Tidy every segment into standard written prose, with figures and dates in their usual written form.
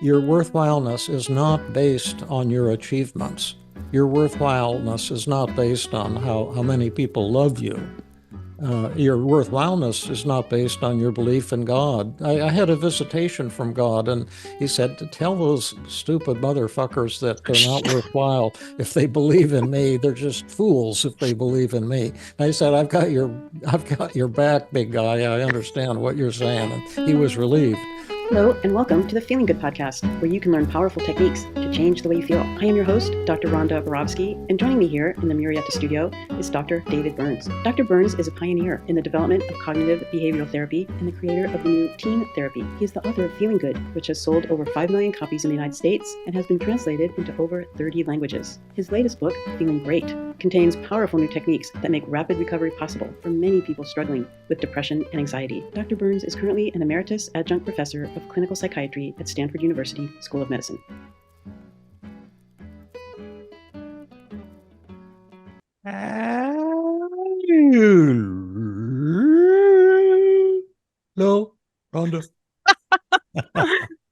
Your worthwhileness is not based on your achievements. Your worthwhileness is not based on how many people love you. Your worthwhileness is not based on your belief in God. I had a visitation from God, and he said, tell those stupid motherfuckers that they're not worthwhile if they believe in me. They're just fools if they believe in me. And I said, I've got your back, big guy. I understand what you're saying. And he was relieved. Hello, and welcome to the Feeling Good podcast, where you can learn powerful techniques to change the way you feel. I am your host, Dr. Rhonda Barovsky, and joining me here in the Murrieta studio is Dr. David Burns. Dr. Burns is a pioneer in the development of cognitive behavioral therapy and the creator of the new TEAM therapy. He is the author of Feeling Good, which has sold over 5 million copies in the United States and has been translated into over 30 languages. His latest book, Feeling Great, contains powerful new techniques that make rapid recovery possible for many people struggling with depression and anxiety. Dr. Burns is currently an emeritus adjunct professor of clinical psychiatry at Stanford University School of Medicine. Hello, Rhonda.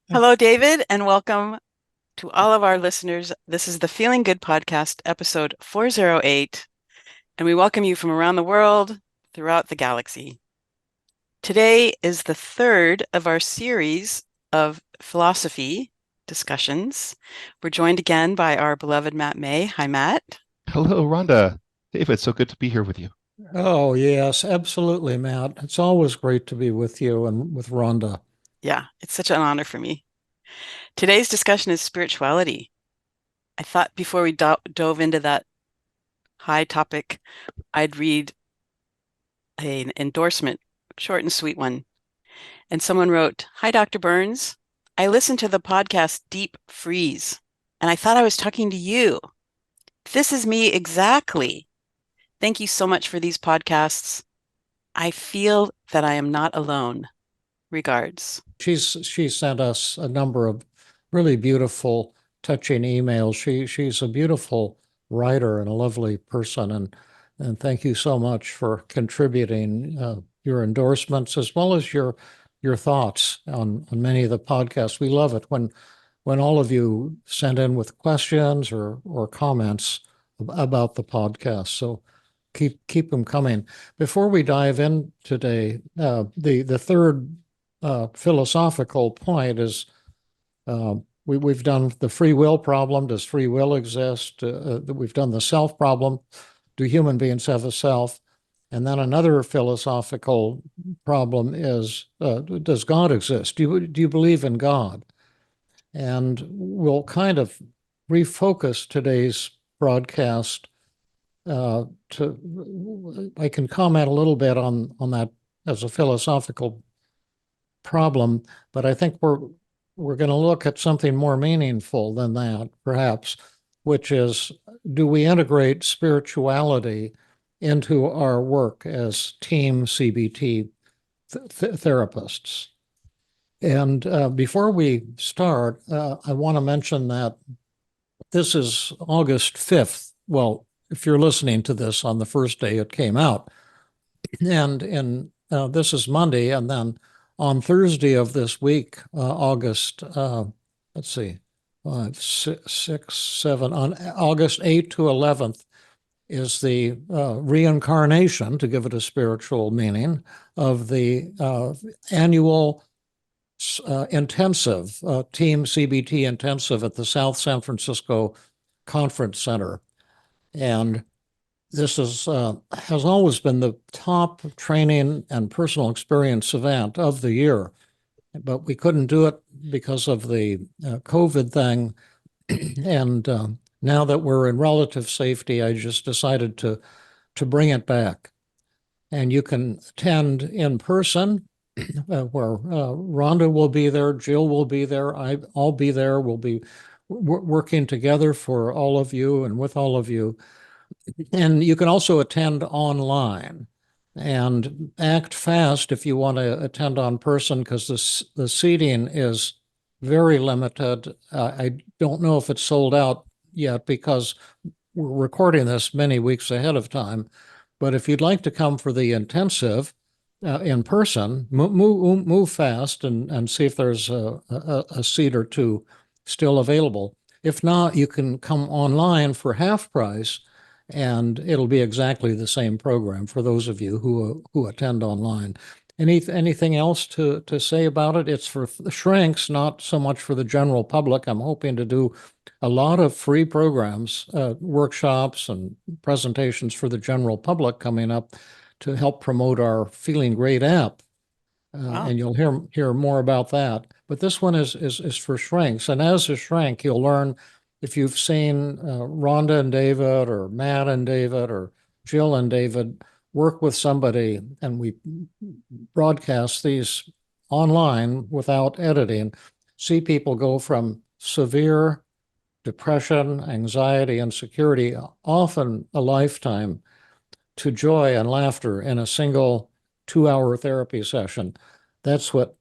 Hello, David, and welcome to all of our listeners. This is the Feeling Good podcast, episode 408, and we welcome you from around the world, throughout the galaxy. Today is the third of our series of philosophy discussions. We're joined again by our beloved Matt May. Hi, Matt. Hello, Rhonda. David, so good to be here with you. Oh, yes, absolutely, Matt. It's always great to be with you and with Rhonda. Yeah, it's such an honor for me. Today's discussion is spirituality. I thought before we dove into that high topic, I'd read an endorsement, short and sweet one. And someone wrote, "Hi, Dr. Burns. I listened to the podcast Deep Freeze, and I thought I was talking to you. This is me exactly. Thank you so much for these podcasts. I feel that I am not alone. Regards." She sent us a number of really beautiful, touching emails. She's a beautiful writer and a lovely person, and thank you so much for contributing your endorsements as well as your thoughts on many of the podcasts. We love it when all of you send in with questions or comments about the podcast. So keep them coming. Before we dive in today, the third philosophical point is we've done the free will problem. Does free will exist? We've done the self problem. Do human beings have a self? And then another philosophical problem is, does God exist? Do you believe in God? And we'll kind of refocus today's broadcast I can comment a little bit on that as a philosophical problem, but I think we're going to look at something more meaningful than that, perhaps, which is, do we integrate spirituality into our work as TEAM-CBT therapists? And before we start, I want to mention that this is August 5th. Well, if you're listening to this on the first day it came out, and this is Monday, and then on Thursday of this week, August, let's see, 5, 6, 7, on August 8th to 11th is the reincarnation, to give it a spiritual meaning, of the annual intensive, TEAM-CBT intensive at the South San Francisco Conference Center. And this is has always been the top training and personal experience event of the year, but we couldn't do it because of the COVID thing. And now that we're in relative safety, I just decided to bring it back. And you can attend in person, where Rhonda will be there, Jill will be there, I'll be there. We'll be working together for all of you and with all of you. And you can also attend online, and act fast if you want to attend on person, because the seating is very limited. I don't know if it's sold out yet because we're recording this many weeks ahead of time. But if you'd like to come for the intensive, in person, move fast and see if there's a seat or two still available. If not, you can come online for half price, and it'll be exactly the same program for those of you who attend online. Anything else to say about it? It's for the shrinks, not so much for the general public. I'm hoping to do a lot of free programs, workshops and presentations for the general public coming up to help promote our Feeling Great app. Wow. And you'll hear more about that. But this one is for shrinks. And as a shrink, you'll learn if you've seen Rhonda and David, or Matt and David, or Jill and David work with somebody, and we broadcast these online without editing, see people go from severe depression, anxiety, insecurity, often a lifetime, to joy and laughter in a single 2-hour therapy session. That's what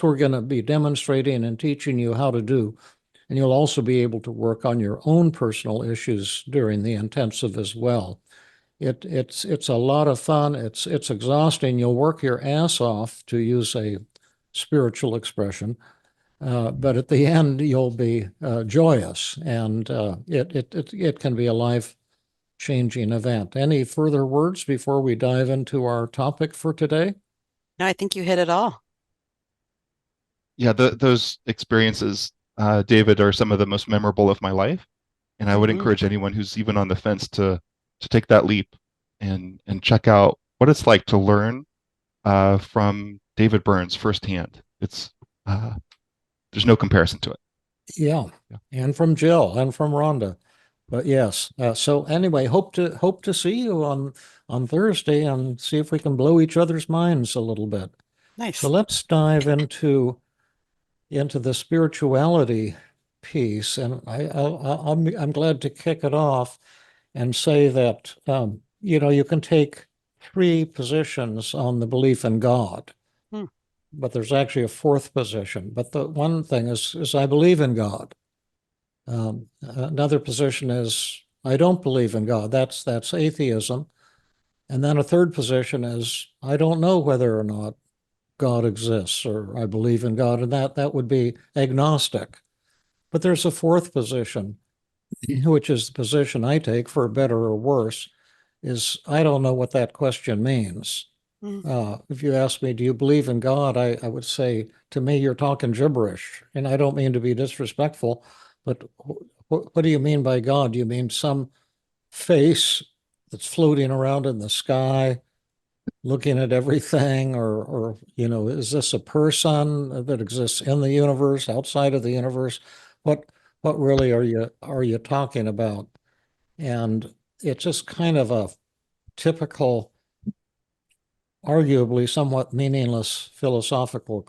we're going to be demonstrating and teaching you how to do. And you'll also be able to work on your own personal issues during the intensive as well. It's a lot of fun. It's exhausting. You'll work your ass off, to use a spiritual expression. But at the end, you'll be joyous, and it can be a life-changing event. Any further words before we dive into our topic for today? No, I think you hit it all. Yeah, those experiences, David, are some of the most memorable of my life. And I would encourage anyone who's even on the fence to take that leap and check out what it's like to learn from David Burns firsthand. It's there's no comparison to it. Yeah, and from Jill and from Rhonda. But yes, so anyway, hope to see you on Thursday and see if we can blow each other's minds a little bit. Nice. So let's dive into the spirituality piece, and I'm glad to kick it off and say that you can take three positions on the belief in God, but there's actually a fourth position. But the one thing is I believe in God. Another position is I don't believe in God. That's atheism. And then a third position is I don't know whether or not God exists, or I believe in God, and that would be agnostic. But there's a fourth position, which is the position I take, for better or worse, is I don't know what that question means. If you ask me, do you believe in God? I would say, to me, you're talking gibberish. And I don't mean to be disrespectful, but what do you mean by God? Do you mean some face that's floating around in the sky, looking at everything, or is this a person that exists in the universe, outside of the universe? What really are you talking about? And it's just kind of a typical, arguably somewhat meaningless philosophical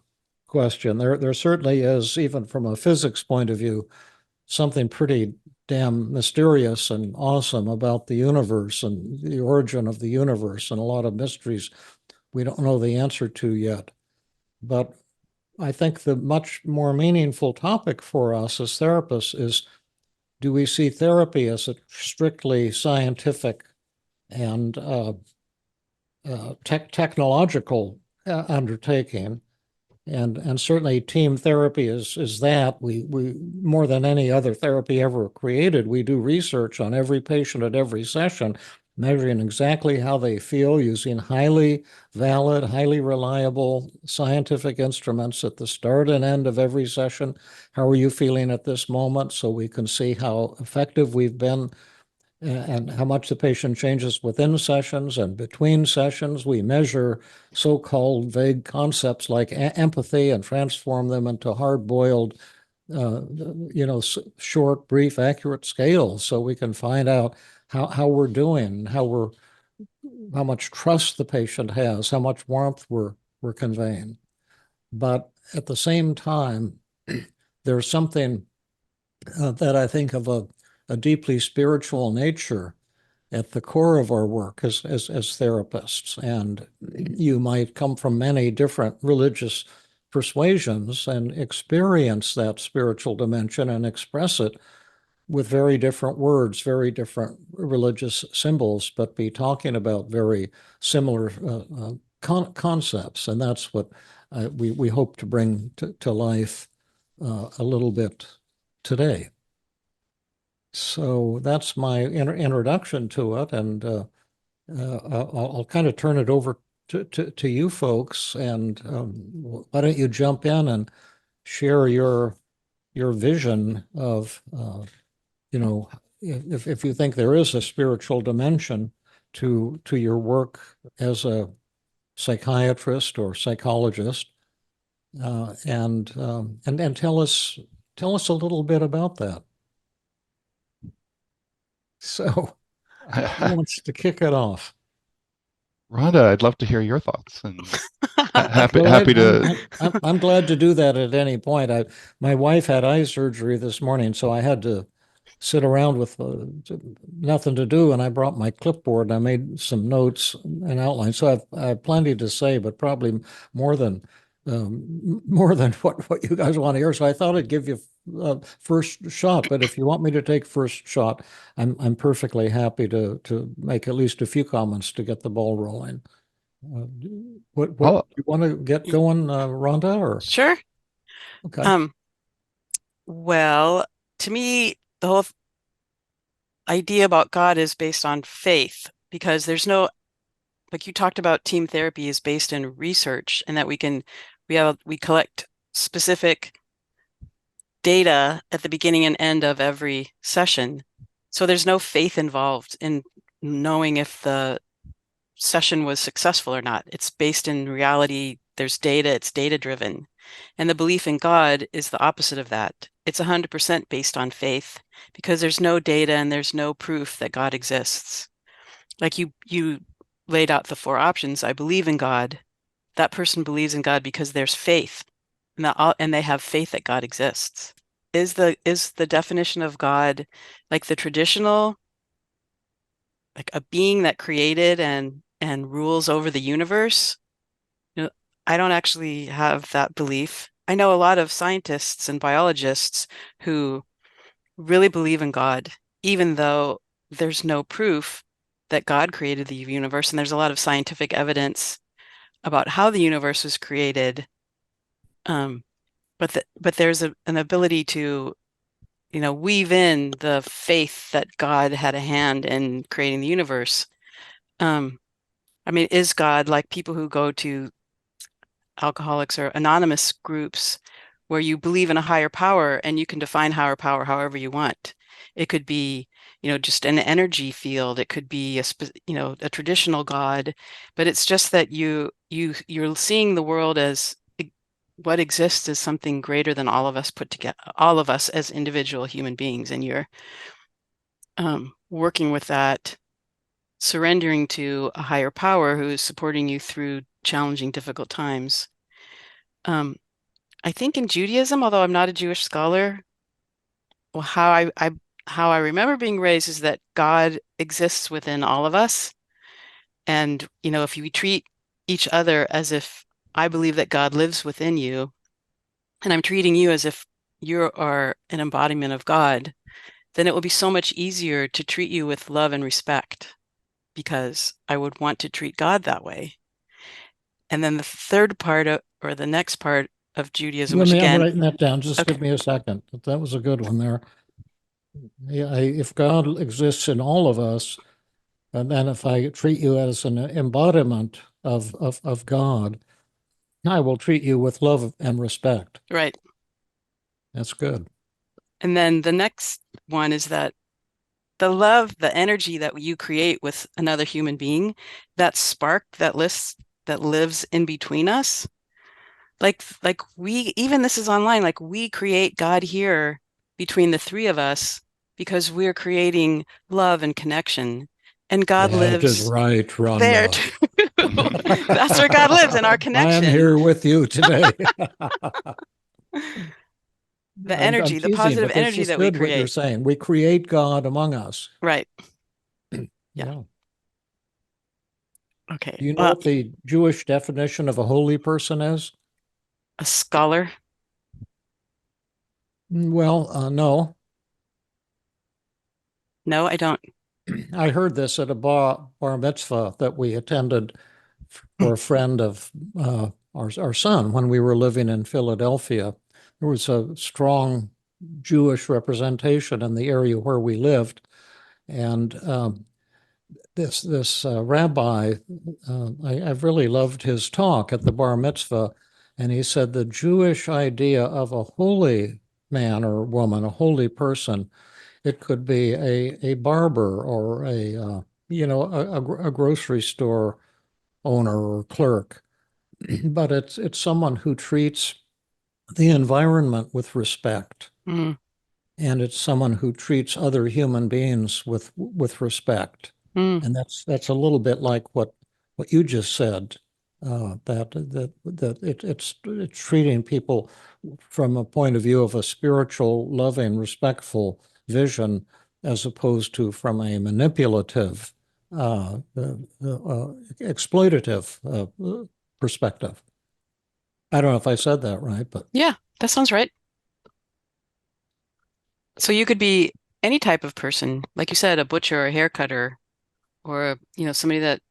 question. There certainly is, even from a physics point of view, something pretty damn mysterious and awesome about the universe and the origin of the universe, and a lot of mysteries we don't know the answer to yet. But I think the much more meaningful topic for us as therapists is, do we see therapy as a strictly scientific and technological undertaking? And certainly team therapy is that. We more than any other therapy ever created, we do research on every patient at every session, measuring exactly how they feel using highly valid, highly reliable scientific instruments at the start and end of every session. How are you feeling at this moment? So we can see how effective we've been and how much the patient changes within sessions and between sessions. We measure so-called vague concepts like empathy and transform them into hard-boiled, short, brief, accurate scales, so we can find out how we're doing, how much trust the patient has, how much warmth we're conveying. But at the same time, there's something that I think of a deeply spiritual nature at the core of our work as therapists. And you might come from many different religious persuasions and experience that spiritual dimension and express it with very different words, very different religious symbols, but be talking about very similar concepts, and that's what we hope to bring to life a little bit today. So that's my introduction to it, and I'll kind of turn it over to you folks, and why don't you jump in and share your vision of if you think there is a spiritual dimension to your work as a psychiatrist or psychologist, and tell us a little bit about that. So, who wants to kick it off? Rhonda, I'd love to hear your thoughts, and happy Well, happy to. I'm glad to do that at any point. My wife had eye surgery this morning, so I had to sit around with nothing to do, and I brought my clipboard and I made some notes and outlines. So I have plenty to say, but probably more than what you guys want to hear. So I thought I'd give you first shot. But if you want me to take first shot, I'm perfectly happy to make at least a few comments to get the ball rolling. What you want to get going, Rhonda? Or Sure. okay. Well, to me, the whole idea about God is based on faith, because there's no, like you talked about, team therapy is based in research, and that we collect specific data at the beginning and end of every session. So there's no faith involved in knowing if the session was successful or not. It's based in reality. There's data, it's data driven. And the belief in God is the opposite of that. It's 100% based on faith, because there's no data and there's no proof that God exists. Like you laid out the 4 options. I believe in God. That person believes in God because there's faith, and they have faith that God exists. Is the definition of God like the traditional, like a being that created and rules over the universe? I don't actually have that belief. I know a lot of scientists and biologists who really believe in God, even though there's no proof that God created the universe, and there's a lot of scientific evidence about how the universe was created. But there's an ability to, weave in the faith that God had a hand in creating the universe. I mean, is God like people who go to Alcoholics or Anonymous groups, where you believe in a higher power and you can define higher power however you want? It could be, just an energy field. It could be a traditional God, but it's just that you're seeing the world as what exists as something greater than all of us put together, all of us as individual human beings, and you're working with that, surrendering to a higher power who is supporting you through challenging, difficult times. I think in Judaism, although I'm not a Jewish scholar, well, how I remember being raised is that God exists within all of us. And, if you treat each other as if I believe that God lives within you, and I'm treating you as if you are an embodiment of God, then it will be so much easier to treat you with love and respect, because I would want to treat God that way. And then the third part or the next part of Judaism, which again, I'm writing that down. Just okay. give me a second. That was a good one there. Yeah, if God exists in all of us, and then if I treat you as an embodiment of God, I will treat you with love and respect. Right. That's good. And then the next one is that the love, the energy that you create with another human being, that spark that lives in between us, like we, even this is online, like we create God here between the 3 of us, because we're creating love and connection, and God That is lives right, there Rhonda. too. That's where God lives, in our connection. I am here with you today. The I'm energy, the teasing, positive but that's energy just that we good what you're create. saying. We create God among us. Right. Yeah. Okay. Do you know what the Jewish definition of a holy person is? A scholar? Well, no. No, I don't. I heard this at a bar mitzvah that we attended for a friend of our son when we were living in Philadelphia. There was a strong Jewish representation in the area where we lived, and this rabbi, I've really loved his talk at the bar mitzvah, and he said the Jewish idea of a holy man or woman, a holy person, it could be a barber or a grocery store owner or clerk, but it's someone who treats the environment with respect, Mm. and it's someone who treats other human beings with respect. Mm. And that's a little bit like what you just said, that it's treating people from a point of view of a spiritual, loving, respectful vision, as opposed to from a manipulative, exploitative perspective. I don't know if I said that right, but Yeah, that sounds right. So you could be any type of person, like you said, a butcher or a hair cutter, or somebody that,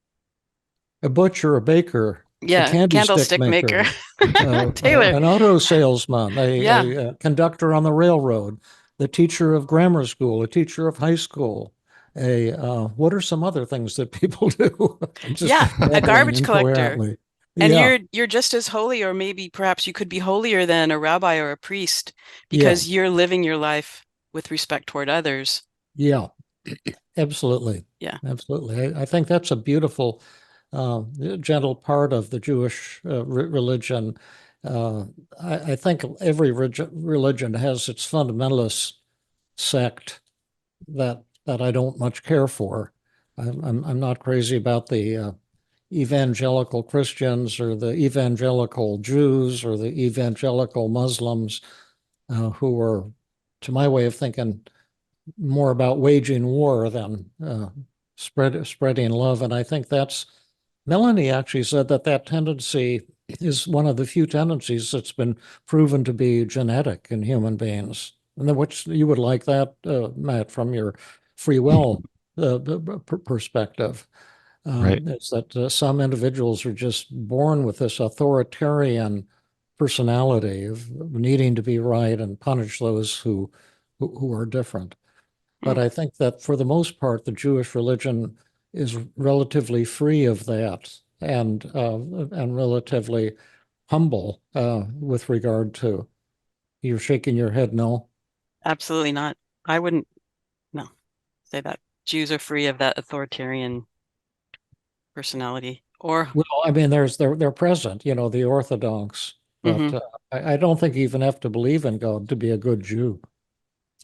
a butcher, a baker, a yeah, candy stick candlestick maker. maker, Taylor. an auto salesman, Yeah. a conductor on the railroad, the teacher of grammar school, a teacher of high school. What are some other things that people do? I'm just Yeah, a babbling garbage collector. incoherently. And Yeah, you're just as holy, or maybe perhaps you could be holier than a rabbi or a priest yeah, because you're living your life with respect toward others. yeah, absolutely. Yeah. Absolutely. I think that's a beautiful, gentle part of the Jewish religion. I think every religion has its fundamentalist sect that I don't much care for. I'm not crazy about the evangelical Christians or the evangelical Jews or the evangelical Muslims, who are, to my way of thinking, more about waging war than spreading love. And I think that's, Melanie actually said that tendency is one of the few tendencies that's been proven to be genetic in human beings. And then, which you would like that, Matt, from your free will perspective, Right. is that some individuals are just born with this authoritarian personality of needing to be right and punish those who are different. But Mm, I think that for the most part, the Jewish religion is relatively free of that, and relatively humble with regard to. You're shaking your head no. absolutely not. I wouldn't, no, say that. Jews are free of that authoritarian personality. Or, Well, I mean, they're present, the Orthodox, but mhm. I don't think you even have to believe in God to be a good Jew.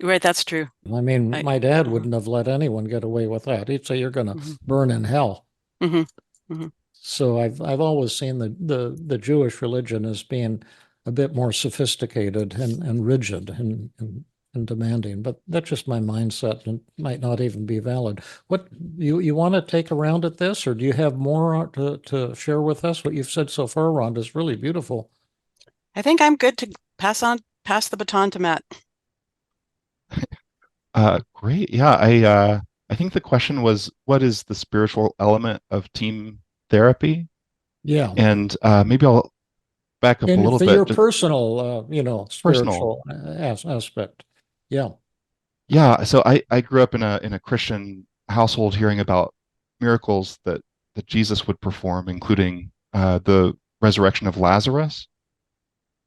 Right, that's true. I mean, I, my dad uh, wouldn't have let anyone get away with that. He'd say you're going to mhm, burn in hell. mhm, mhm. So I've always seen the Jewish religion as being a bit more sophisticated and rigid and demanding, but that's just my mindset and might not even be valid. What you want to take around at this, or do you have more to share with us? What you've said so far, Rhonda, is really beautiful. I think I'm good to pass the baton to Matt. Great. Yeah, I think the question was, what is the spiritual element of team therapy? Yeah. And maybe I'll back up a And little for bit, your just personal, personal. spiritual aspect. Yeah. Yeah, so I grew up in a Christian household hearing about miracles that Jesus would perform, including the resurrection of Lazarus.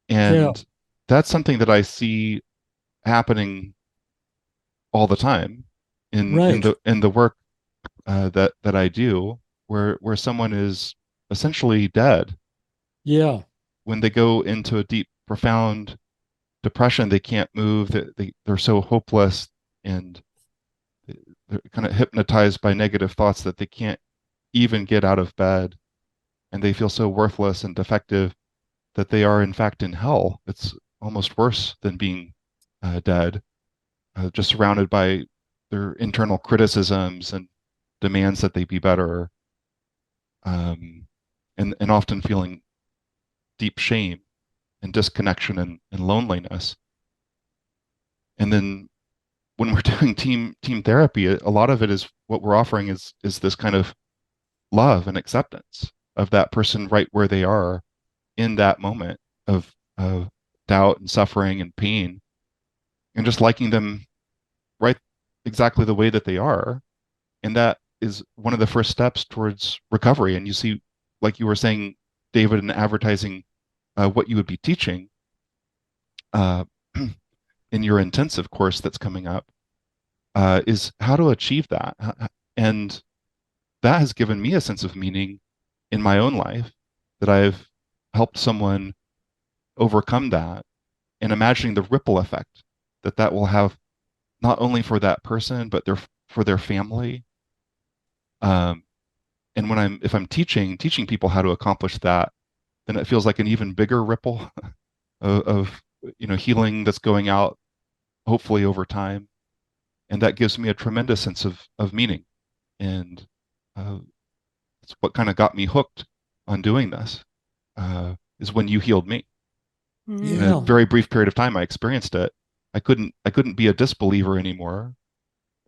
Yeah. And that's something that I see happening all the time in Right. the work that I do, where someone is essentially dead. Yeah. When they go into a deep, profound depression, they can't move. They're so hopeless, and they're kind of hypnotized by negative thoughts that they can't even get out of bed, and they feel so worthless and defective that they are in fact in hell. It's almost worse than being dead, just surrounded by their internal criticisms and demands that they be better, um, and often feeling deep shame and disconnection and loneliness. And then when we're doing team therapy, a lot of it is what we're offering is this kind of love and acceptance. of that person right where they are in that moment of doubt and suffering and pain, and just liking them right exactly the way that they are. And that is one of the first steps towards recovery. And you see, like you were saying, David, in advertising what you would be teaching uh, in your intensive course that's coming up is how to achieve that. And that has given me a sense of meaning in my own life, that I've helped someone overcome that, and imagining the ripple effect that that will have not only for that person, but for their family. Um, and if I'm teaching people how to accomplish that, then it feels like an even bigger ripple of healing that's going out, hopefully over time. And that gives me a tremendous sense of meaning. And it's what kind of got me hooked on doing this, is when you healed me. In a Yeah. very brief period of time, I experienced it. I couldn't be a disbeliever anymore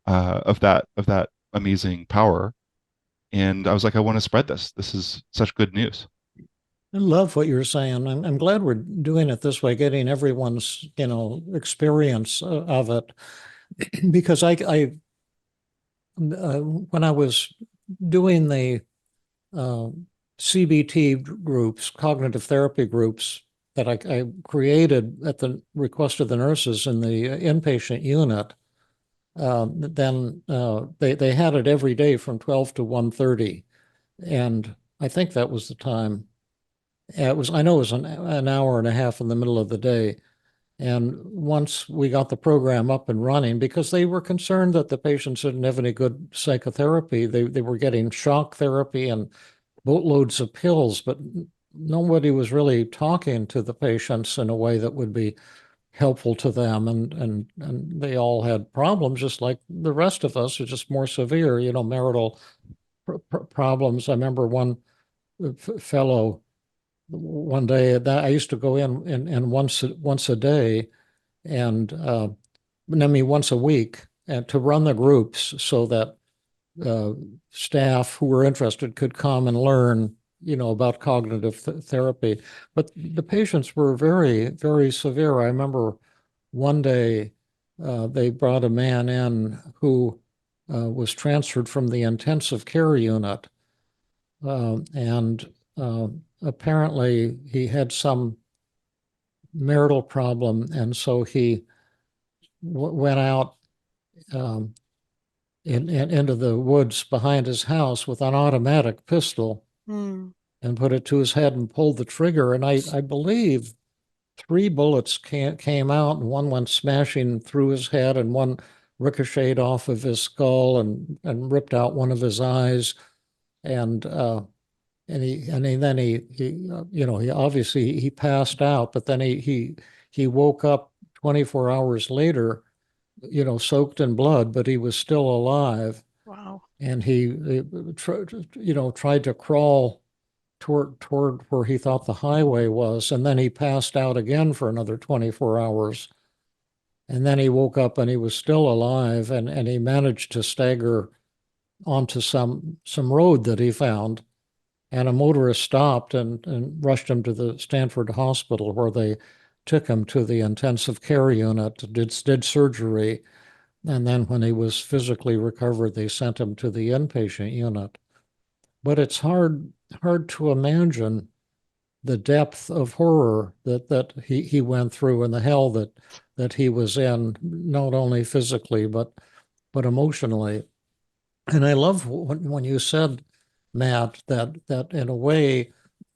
of that amazing power. And I was like, I want to spread this. This is such good news. I love what you're saying. I'm glad we're doing it this way, getting everyone's, experience of it. Because when I was doing the CBT groups, cognitive therapy groups, that I created at the request of the nurses in the inpatient unit, then they had it every day from 12 to 1:30. And I think that was the time. I know it was an hour and a half in the middle of the day. And once we got the program up and running, because they were concerned that the patients didn't have any good psychotherapy, they were getting shock therapy and boatloads of pills, but nobody was really talking to the patients in a way that would be helpful to them. And they all had problems, just like the rest of us, are just more severe, marital problems. I remember one fellow one day that I used to go in and once a day, and I mean once a week, and to run the groups so that staff who were interested could come and learn, about cognitive therapy. But the patients were very, very severe. I remember one day they brought a man in who was transferred from the intensive care unit, and apparently he had some marital problem, and so he went out um, into the woods behind his house with an automatic pistol Mm. and put it to his head and pulled the trigger. And I believe 3 bullets came out, and one went smashing through his head, and one ricocheted off of his skull and ripped out one of his eyes. And then he obviously he passed out, but then he woke up 24 hours later, soaked in blood, but he was still alive. Wow. And he tried to crawl toward where he thought the highway was, and then he passed out again for another 24 hours. And then he woke up and he was still alive, and he managed to stagger onto some road that he found. And a motorist stopped and rushed him to the Stanford Hospital, where they took him to the intensive care unit, did surgery. And then when he was physically recovered, they sent him to the inpatient unit. But it's hard to imagine the depth of horror that he went through, and the hell that he was in, not only physically, but emotionally. And I love when you said, Matt, that in a way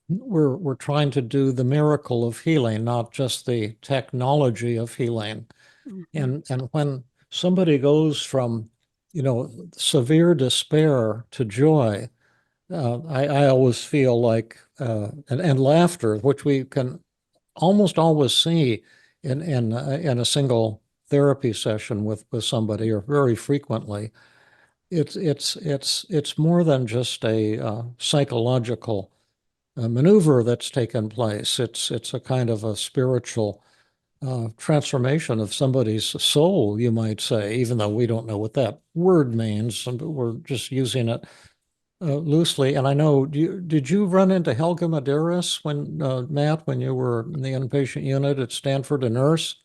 we're trying to do the miracle of healing, not just the technology of healing. Mhm. And when somebody goes from, severe despair to joy, I always feel like, and laughter, which we can almost always see in a single therapy session with somebody, or very frequently. It's more than just a psychological maneuver that's taken place. It's a kind of a spiritual transformation of somebody's soul, you might say, even though we don't know what that word means, but we're just using it loosely, and I know, did you run into Helga Medeiros when, Matt, when you were in the inpatient unit at Stanford, a nurse?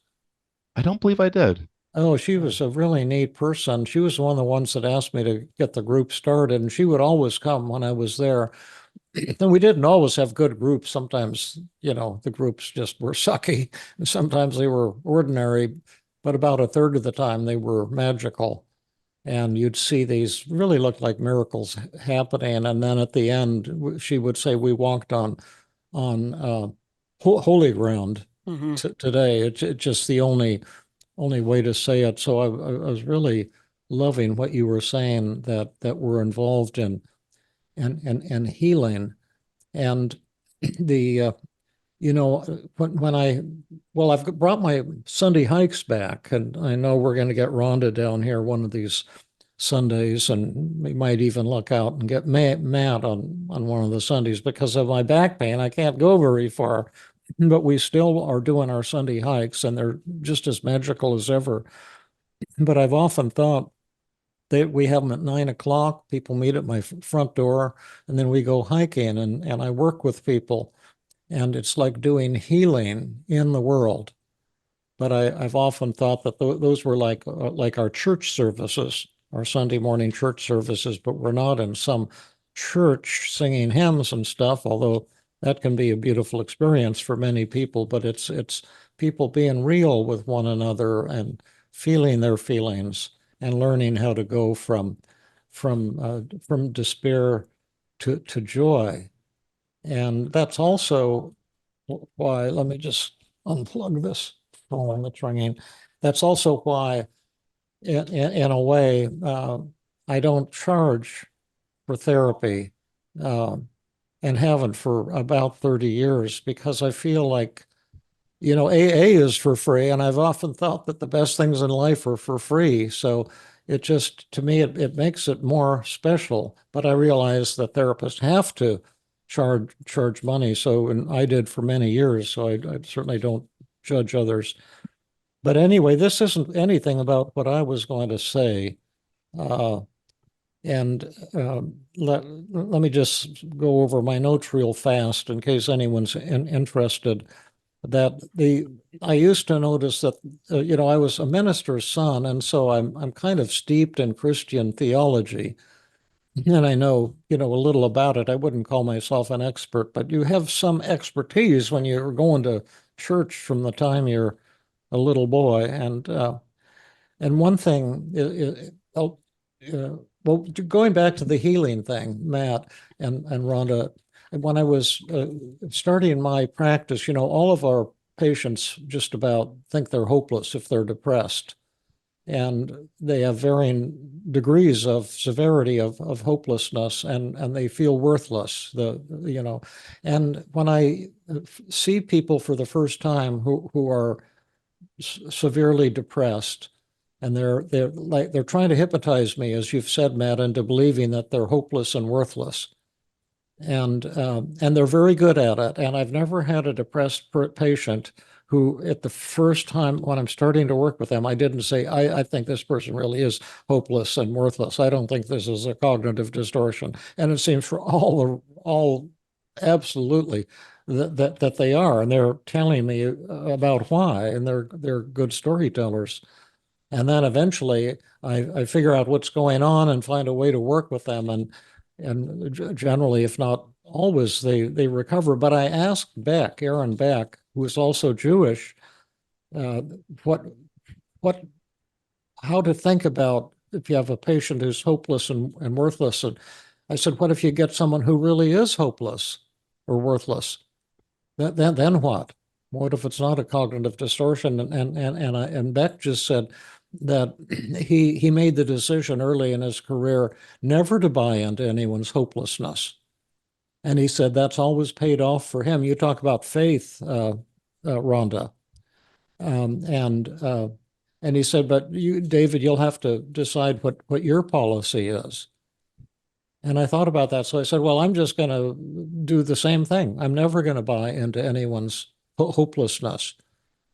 I don't believe I did. Oh, she was a really neat person. She was one of the ones that asked me to get the group started, and she would always come when I was there. And we didn't always have good groups. Sometimes, the groups just were sucky, and sometimes they were ordinary, but about a third of the time they were magical. And you'd see these really looked like miracles happening. And then at the end, she would say, "We walked on holy ground Hmm. today." It's just the only way to say it. So I was really loving what you were saying, that we're involved in and healing. And the when I've brought my Sunday hikes back, and I know we're going to get Rhonda down here one of these Sundays, and we might even look out and get Matt on one of the Sundays. Because of my back pain, I can't go very far, but we still are doing our Sunday hikes, and they're just as magical as ever. But I've often thought that we have them at 9 o'clock. People meet at my front door, and then we go hiking, and I work with people, and it's like doing healing in the world. But I've often thought that those were like our church services, our Sunday morning church services, but we're not in some church singing hymns and stuff, although that can be a beautiful experience for many people. But it's people being real with one another and feeling their feelings and learning how to go from despair to joy. And that's also why, let me just unplug this phone that's ringing. That's also why, in a way, I don't charge for therapy, uh, and haven't for about 30 years, because I feel like, AA is for free, and I've often thought that the best things in life are for free. So it just, to me, it makes it more special. But I realize that therapists have to charge money. So, and I did for many years. So I certainly don't judge others. But anyway, this isn't anything about what I was going to say. Uh, and let me just go over my notes real fast in case anyone's interested. I used to notice that, I was a minister's son, and so I'm kind of steeped in Christian theology, and I know, a little about it. I wouldn't call myself an expert, but you have some expertise when you're going to church from the time you're a little boy. And one thing, well, going back to the healing thing, Matt and Rhonda, when I was starting my practice, all of our patients just about think they're hopeless if they're depressed. And they have varying degrees of severity of hopelessness, and they feel worthless. And when I see people for the first time who are severely depressed, and they're trying to hypnotize me, as you've said, Matt, into believing that they're hopeless and worthless. And they're very good at it. And I've never had a depressed patient who, at the first time when I'm starting to work with them, I didn't say, I think this person really is hopeless and worthless. I don't think this is a cognitive distortion. And it seems for all absolutely that they are. And they're telling me about why, and they're good storytellers. And then eventually I figure out what's going on and find a way to work with them. And generally, if not always, they recover. But I asked Aaron Beck, who is also Jewish, uh, what how to think about if you have a patient who's hopeless and worthless. And I said, what if you get someone who really is hopeless or worthless? Then what? What if it's not a cognitive distortion? And Beck just said that he made the decision early in his career never to buy into anyone's hopelessness. And he said that's always paid off for him. You talk about faith, Rhonda. Um, and uh, and he said, but you, David, you'll have to decide what your policy is. And I thought about that. So I said, well, I'm just going to do the same thing. I'm never going to buy into anyone's hopelessness,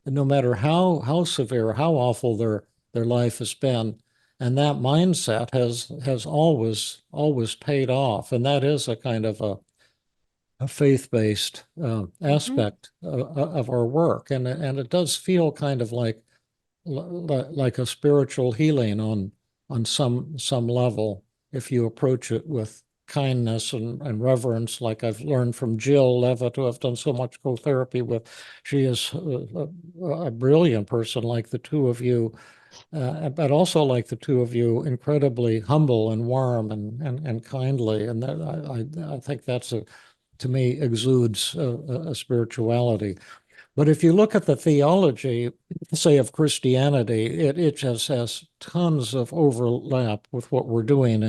no matter how severe, how awful their life has been. And that mindset has always paid off. And that is a kind of a faith-based aspect of our work. And it does feel kind of like a spiritual healing on some level if you approach it with kindness and reverence, like I've learned from Jill Levitt, who I've done so much co-therapy with. She is a brilliant person, like the two of you, but also like the two of you, incredibly humble and warm and kindly. And I think that's to me, exudes a spirituality. But if you look at the theology, say, of Christianity, it just has tons of overlap with what we're doing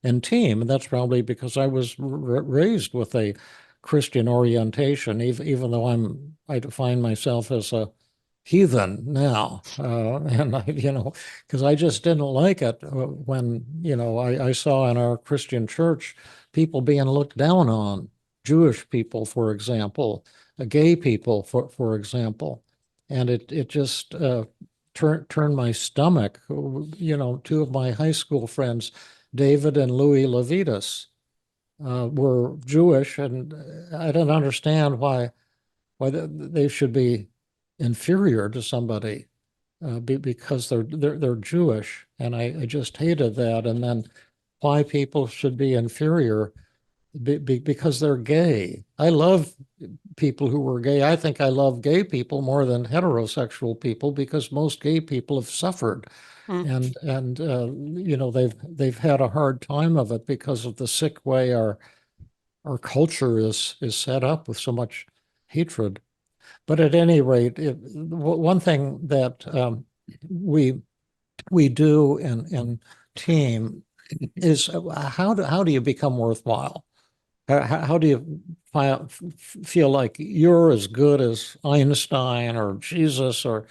in TEAM. And that's probably because I was raised with a Christian orientation, even though I define myself as a heathen now. And because I just didn't like it when, I saw in our Christian church people being looked down on, Jewish people, for example, gay people, for example, and it just turned my stomach. Two of my high school friends, David and Louis Levitas, were Jewish, and I didn't understand why they should be inferior to somebody because they're Jewish, and I just hated that. And then why people should be inferior because they're gay. I love people who were gay. I think I love gay people more than heterosexual people because most gay people have suffered, and they've had a hard time of it because of the sick way our culture is set up with so much hatred. But at any rate, one thing that we do in TEAM is how do you become worthwhile? How do you feel like you're as good as Einstein or Jesus or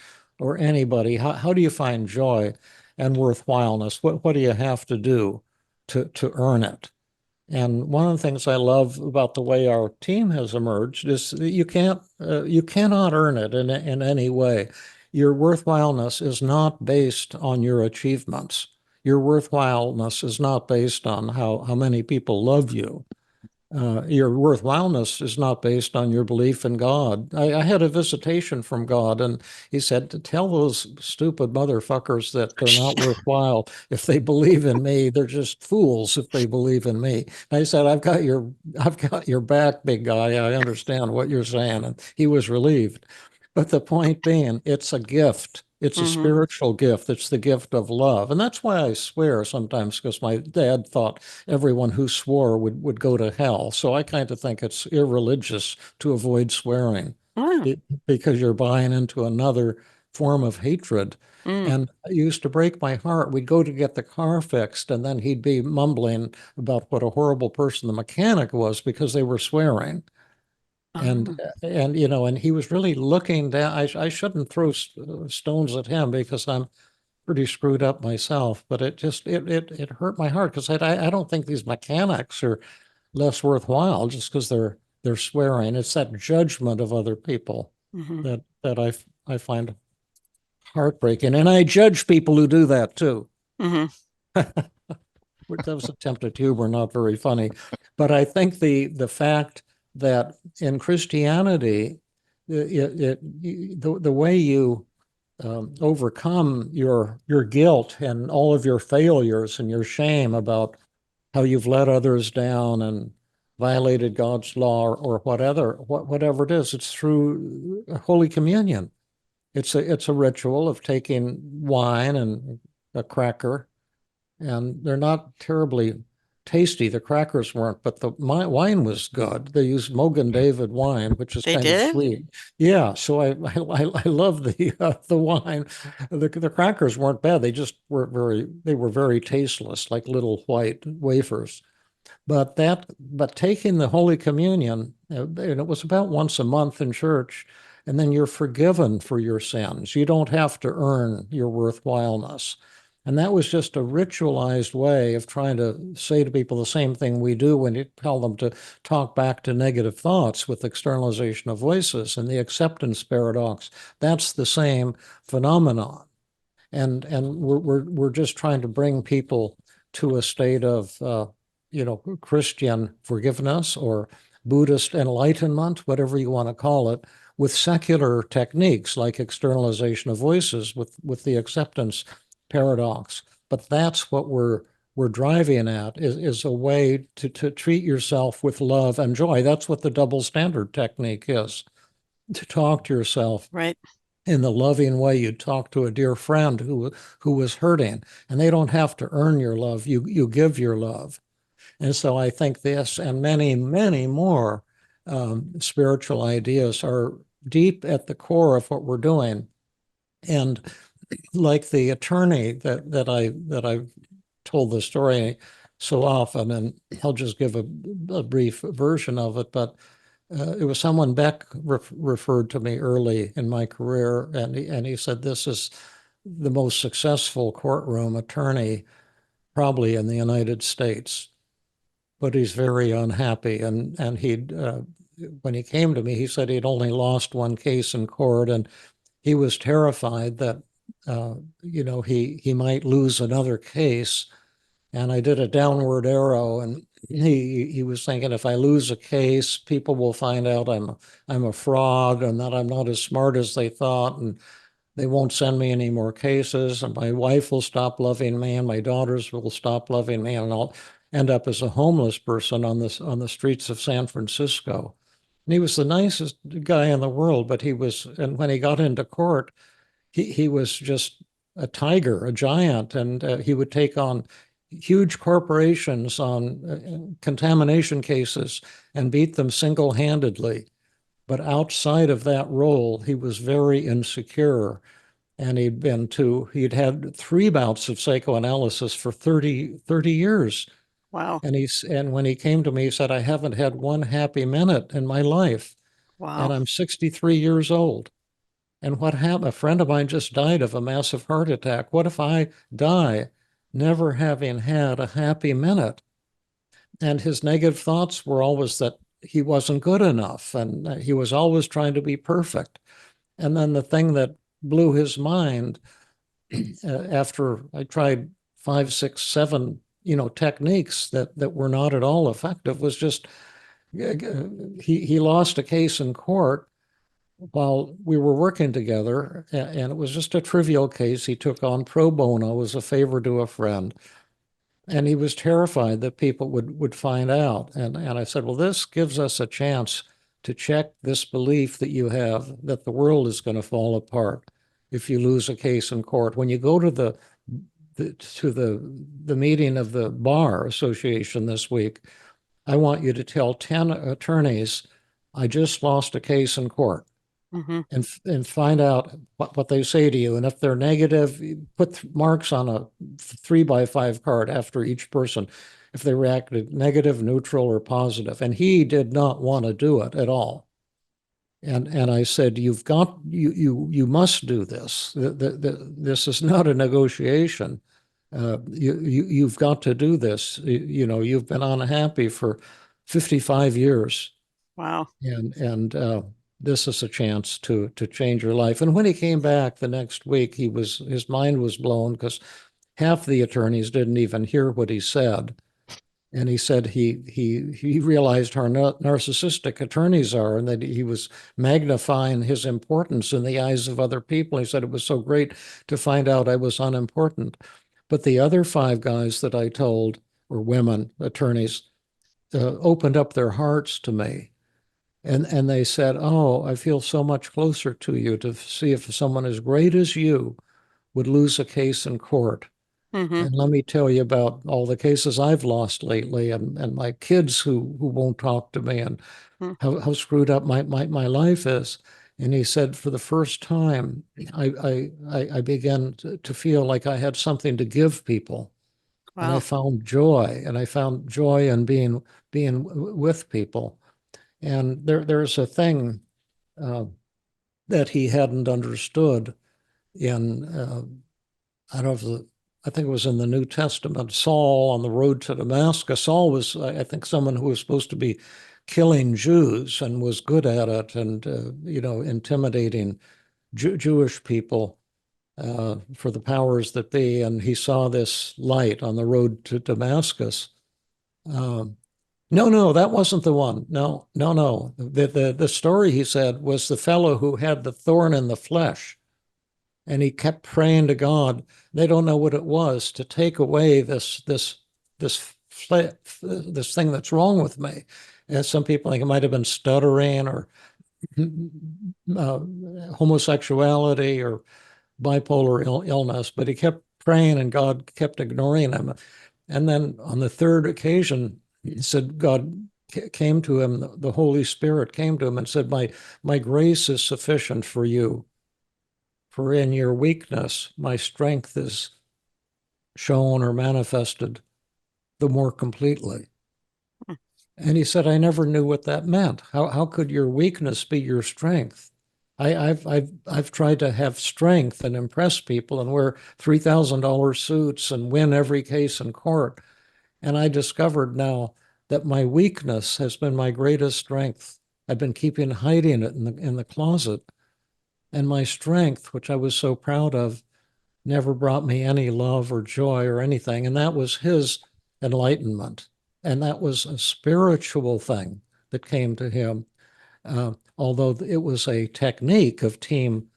anybody? How do you find joy and worthwhileness? What do you have to do to earn it? And one of the things I love about the way our team has emerged is that you cannot earn it in any way. Your worthwhileness is not based on your achievements. Your worthwhileness is not based on how many people love you. Your worthwhileness is not based on your belief in God. I had a visitation from God, and he said, to tell those stupid motherfuckers that they're not worthwhile if they believe in me. They're just fools if they believe in me. And I said, I've got your back, big guy. I understand what you're saying. And he was relieved. But the point being, it's a gift. It's a spiritual gift. It's the gift of love. And that's why I swear sometimes, because my dad thought everyone who swore would go to hell. So I kind of think it's irreligious to avoid swearing because you're buying into another form of hatred. And it used to break my heart. We'd go to get the car fixed, and then he'd be mumbling about what a horrible person the mechanic was because they were swearing. And and he was really looking down. I shouldn't throw stones at him because I'm pretty screwed up myself, but it hurt my heart because I don't think these mechanics are less worthwhile just because they're swearing. It's that judgment of other people that I find heartbreaking, and I judge people who do that too. That was attempted humor, not very funny, but I think the fact that in Christianity, the way you overcome your guilt and all of your failures and your shame about how you've let others down and violated God's law or whatever it is, it's through Holy Communion. It's a ritual of taking wine and a cracker, and they're not terribly tasty. The crackers weren't, but the wine was good. They used Mogan David wine, which is kind of sweet. Yeah, so I love the wine. The crackers weren't bad. They just were very tasteless, like little white wafers. But taking the Holy Communion, and it was about once a month in church, and then you're forgiven for your sins. You don't have to earn your worthwhileness. And that was just a ritualized way of trying to say to people the same thing we do when you tell them to talk back to negative thoughts with externalization of voices and the acceptance paradox. That's the same phenomenon. and we're just trying to bring people to a state of Christian forgiveness or Buddhist enlightenment, whatever you want to call it, with secular techniques like externalization of voices, with the acceptance paradox. But that's what we're driving at, is a way to treat yourself with love and joy. That's what the double standard technique is, to talk to yourself Right. in the loving way you'd talk to a dear friend who was hurting. And they don't have to earn your love. You give your love. And so I think this and many, many more spiritual ideas are deep at the core of what we're doing. And like the attorney that I've told the story so often, and I'll just give a brief version of it, but it was someone Beck referred to me early in my career, and he said, this is the most successful courtroom attorney probably in the United States, but he's very unhappy. And he'd when he came to me, he said he'd only lost one case in court, and he was terrified that he might lose another case. And I did a downward arrow, and he was thinking, if I lose a case, people will find out I'm a fraud and that I'm not as smart as they thought, and they won't send me any more cases, and my wife will stop loving me, and my daughters will stop loving me, and I'll end up as a homeless person on the streets of San Francisco. And he was the nicest guy in the world, but and when he got into court, he was just a tiger, a giant, and he would take on huge corporations on contamination cases and beat them single-handedly. But outside of that role, he was very insecure. And he'd had 3 bouts of psychoanalysis for 30 years. Wow. And when he came to me, he said, I haven't had one happy minute in my life. Wow. And I'm 63 years old. And what happened? A friend of mine just died of a massive heart attack. What if I die never having had a happy minute? And his negative thoughts were always that he wasn't good enough, and he was always trying to be perfect. And then the thing that blew his mind, after I tried 5, 6, 7, techniques that were not at all effective, was just he lost a case in court while we were working together, and it was just a trivial case. He took on pro bono as a favor to a friend, and he was terrified that people would find out. And I said, well, this gives us a chance to check this belief that you have that the world is going to fall apart if you lose a case in court. When you go to the meeting of the Bar Association this week, I want you to tell 10 attorneys, I just lost a case in court. Mm-hmm. And find out what they say to you. And if they're negative, put marks on a 3x5 card after each person, if they reacted negative, neutral, or positive. And he did not want to do it at all. And I said, you must do this. This is not a negotiation. You've got to do this. You've been unhappy for 55 years. Wow. And this is a chance to change your life. And when he came back the next week, his mind was blown, because half the attorneys didn't even hear what he said. And he said he realized how narcissistic attorneys are, and that he was magnifying his importance in the eyes of other people. He said it was so great to find out I was unimportant. But the other 5 guys that I told, or women attorneys, opened up their hearts to me. And they said, oh, I feel so much closer to you, to see if someone as great as you would lose a case in court. Mm-hmm. And let me tell you about all the cases I've lost lately, and my kids who won't talk to me, and how screwed up my life is. And he said, for the first time, I began to feel like I had something to give people. Wow. And I found joy, in being with people. And there's a thing that he hadn't understood in, I think it was in the New Testament. Saul on the road to Damascus. Saul was, I think, someone who was supposed to be killing Jews and was good at it, and intimidating Jewish people. for the powers that be, and he saw this light on the road to Damascus. No, that wasn't the one. No. The story, he said, was the fellow who had the thorn in the flesh, and he kept praying to God. They don't know what it was, to take away this thing that's wrong with me. As some people think it might have been stuttering or homosexuality or bipolar illness, but he kept praying and God kept ignoring him. And then on the third occasion, he said God came to him, the Holy Spirit came to him and said, my grace is sufficient for you, for in your weakness, my strength is shown or manifested the more completely. And he said, I never knew what that meant. How could your weakness be your strength? I've tried to have strength and impress people and wear $3,000 suits and win every case in court. And I discovered now that my weakness has been my greatest strength. I've been hiding it in the closet. And my strength, which I was so proud of, never brought me any love or joy or anything. And that was his enlightenment. And that was a spiritual thing that came to him. Although it was a technique of team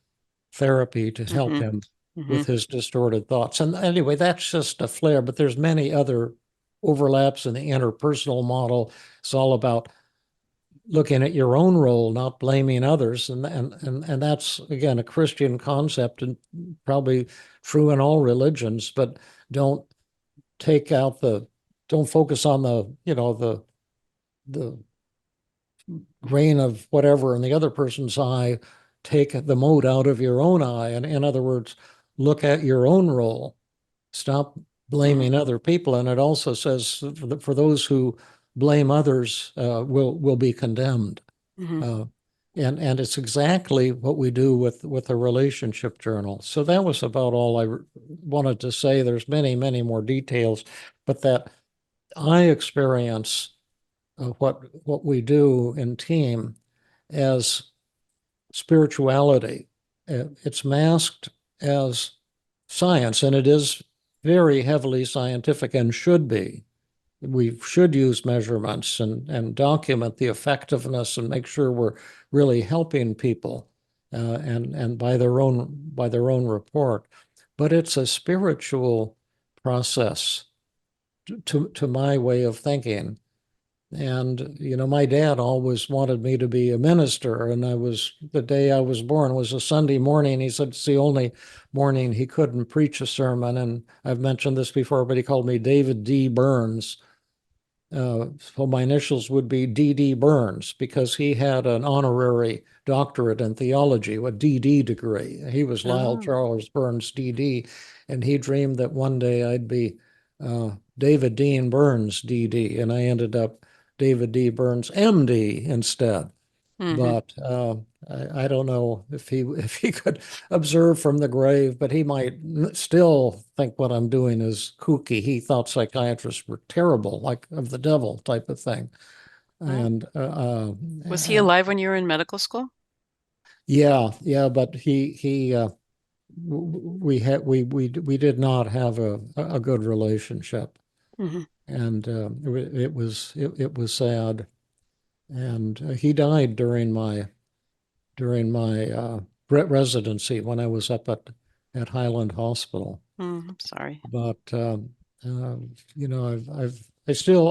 therapy to help him with his distorted thoughts. And anyway, that's just a flare, but there's many other overlaps in the interpersonal model. It's all about looking at your own role, not blaming others. And that's, again, a Christian concept and probably true in all religions, but don't focus on the grain of whatever in the other person's eye, take the mote out of your own eye. And in other words, look at your own role. Stop blaming other people. And it also says for those who blame others will be condemned. And it's exactly what we do with a relationship journal. So that was about all I wanted to say. There's many, many more details, but that I experience what we do in team as spirituality. It's masked as science, and it is very heavily scientific and should be. We should use measurements and document the effectiveness and make sure we're really helping people and by their own report. But it's a spiritual process to my way of thinking. And, my dad always wanted me to be a minister. And the day I was born was a Sunday morning. He said it's the only morning he couldn't preach a sermon. And I've mentioned this before, but he called me David D. Burns. So my initials would be D.D. Burns because he had an honorary doctorate in theology, a D.D. degree. He was Lyle Charles Burns, D.D., and he dreamed that one day I'd be David Dean Burns, D.D., and I ended up David D. Burns, M.D. instead. But I don't know if he could observe from the grave, but he might still think what I'm doing is kooky. He thought psychiatrists were terrible, like of the devil type of thing. And was he alive when you were in medical school? Yeah, but we did not have a good relationship, and it was sad. And he died during my residency when I was up at Highland Hospital. I'm sorry. But I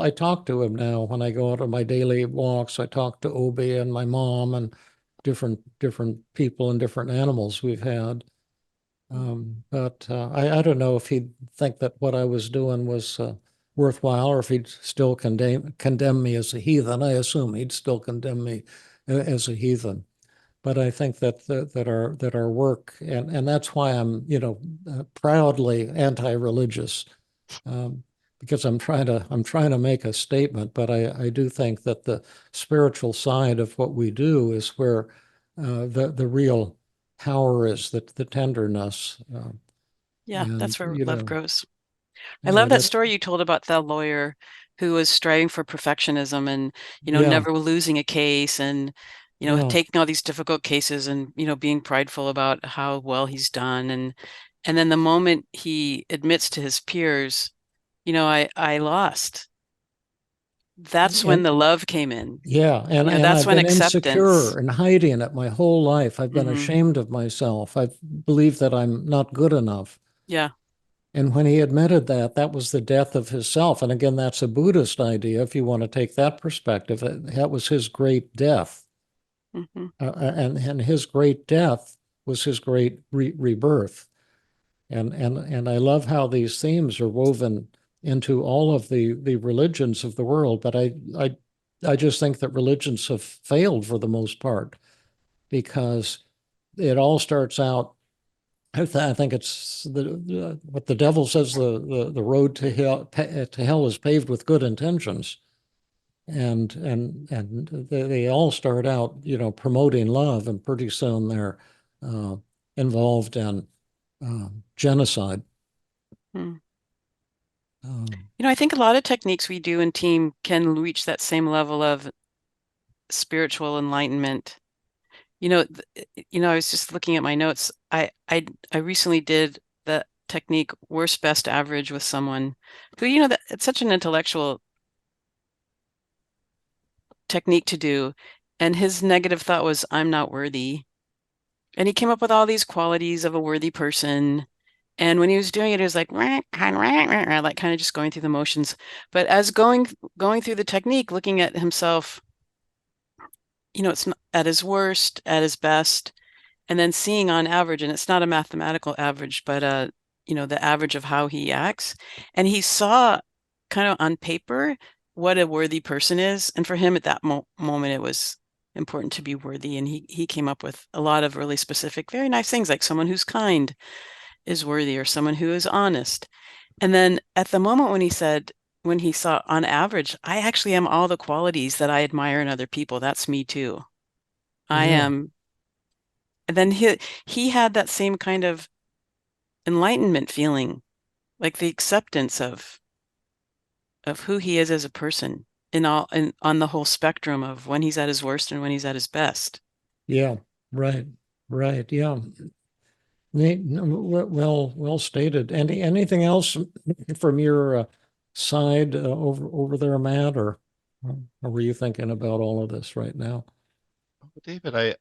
talk to him now when I go out on my daily walks. I talk to Obi and my mom and different people and different animals we've had. But I don't know if he'd think that what I was doing was worthwhile, or if he'd still condemn me as a heathen. I assume he'd still condemn me as a heathen. But I think that our work, and that's why I'm proudly anti-religious, because I'm trying to make a statement. But I do think that the spiritual side of what we do is where the real power is, the tenderness. That's where love grows. I love that story you told about the lawyer who was striving for perfectionism and never losing a case, and Yeah. taking all these difficult cases and, being prideful about how well he's done. And then the moment he admits to his peers, I lost. That's when And the love came in. yeah, and That's I've when been insecure acceptance. and hiding it my whole life. I've been Hmm. ashamed of myself. I've believed that I'm not good enough. Yeah. And when he admitted that, that was the death of his self. And again, that's a Buddhist idea. If you want to take that perspective, that was his great death. Hmm. And his great death was his great rebirth. And I love how these themes are woven into all of the religions of the world. But I just think that religions have failed for the most part because it all starts out. I think it's what the devil says the road to hell is paved with good intentions, and they all start out promoting love, and pretty soon they're uh, involved in genocide. Hmm. Um, I think a lot of techniques we do in team can reach that same level of spiritual enlightenment. I was just looking at my notes. I recently did the technique worst best average with someone who, that it's such an intellectual technique to do. And his negative thought was, I'm not worthy. And he came up with all these qualities of a worthy person. And when he was doing it, it was like, like kind of just going through the motions. But as going through the technique, looking at himself, it's not, at his worst, at his best, and then seeing on average, and it's not a mathematical average, but the average of how he acts. And he saw kind of on paper what a worthy person is. And for him at that moment, it was important to be worthy. And he came up with a lot of really specific, very nice things, like someone who's kind is worthy, or someone who is honest. And then at the moment when he saw on average, I actually am all the qualities that I admire in other people. That's me too. I yeah, am. And then he had that same kind of enlightenment feeling, like the acceptance of who he is as a person on the whole spectrum of when he's at his worst and when he's at his best. yeah, right, right, yeah. Well stated. Anything else from your side over there, Matt, or were you thinking about all of this right now? David,